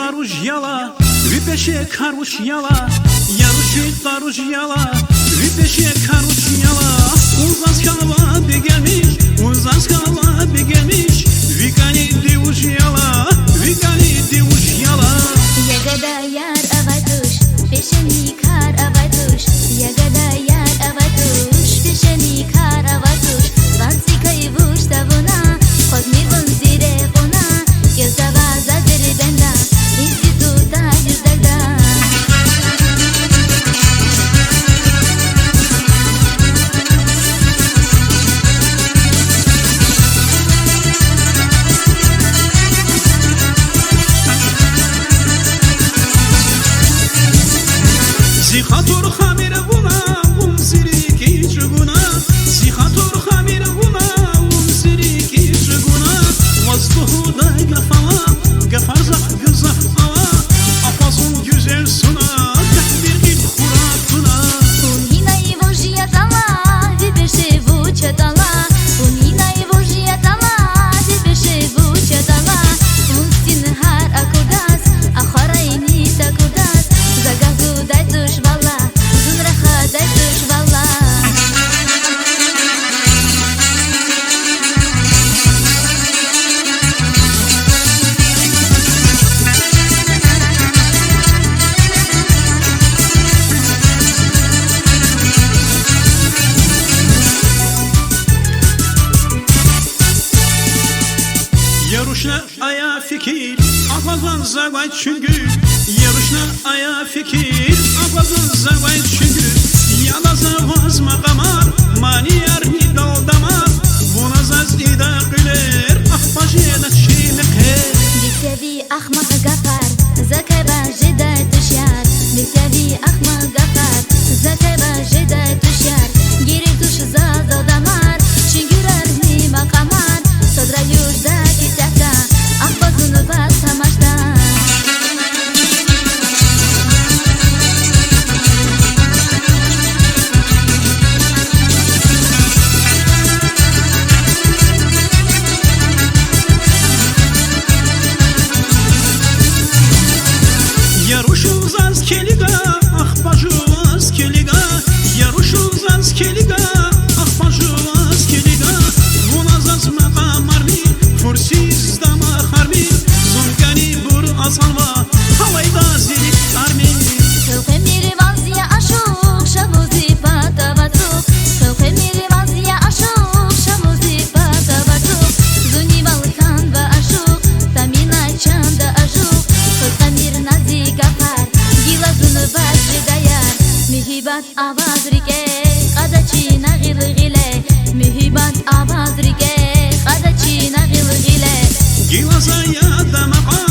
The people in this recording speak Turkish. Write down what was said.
таружяла, випеше карушяла, яруши таружяла, випеше карушяла. Uzas kalva bir gelmiş, uzas kalva bir gelmiş. Vikani divuşyala, vikani divuşyala. Yagada yar avatuş, peşeni kar avatuş. Yagada yar avatuş, peşeni kar avatuş. Vansi kayvuş tavuna, kozmir bunzire ona. Gözava zadiri benda, instituta yüzdagda. Zihatur hamir buna, umziriki çuguna. Zihatur hamir buna, umziriki çuguna. Vazduhu da gafala, gafarzah güzah ala. Apazun güzel suna, kahbir il huratuna. Unina его жиятала, випеше вучатала. Unina его жиятала, випеше вучатала. Устин har akudas, ахарайни takуdas. Загазу дай душ вала, зунраха дай душ вала. Yarışna aya fikir, apazan zavay çünkü. Yarışna aya fikir, apazan zavay çünkü. Yala zavaz makamar, mani yarni daldamar. Buna zaz ida güler, ahbajena çiğneke. Бесяви ахмак гафар, закайба жедай тушяр. Бесяви ахмак гафар, закайба жедай тушяр. Герек туш зазадамар, чингюрар ни макамар. Содра южда китята, ахбазуну бас тамашта. Yarışıl zaz keliga, ahbajuvaz keliga. Yarışıl zaz keliga, ahbajuvaz keliga. Buna zaz maqamarni, fursiz dama harmi. Zunkani bur asalva, havayda zirik armi. Sılkı miri vazya aşık, şamuzi patavatuk. Sılkı miri vazya aşık, şamuzi patavatuk. Zuni balkan va aşık, tamina çanda aşık. Sılkı miri nazi gafar, gila zunu bazı dayar. Mühibat avaz rike, qadaçina gil gile. Mühibat avaz rike, qadaçina gil gile. Gilazaya da maqa.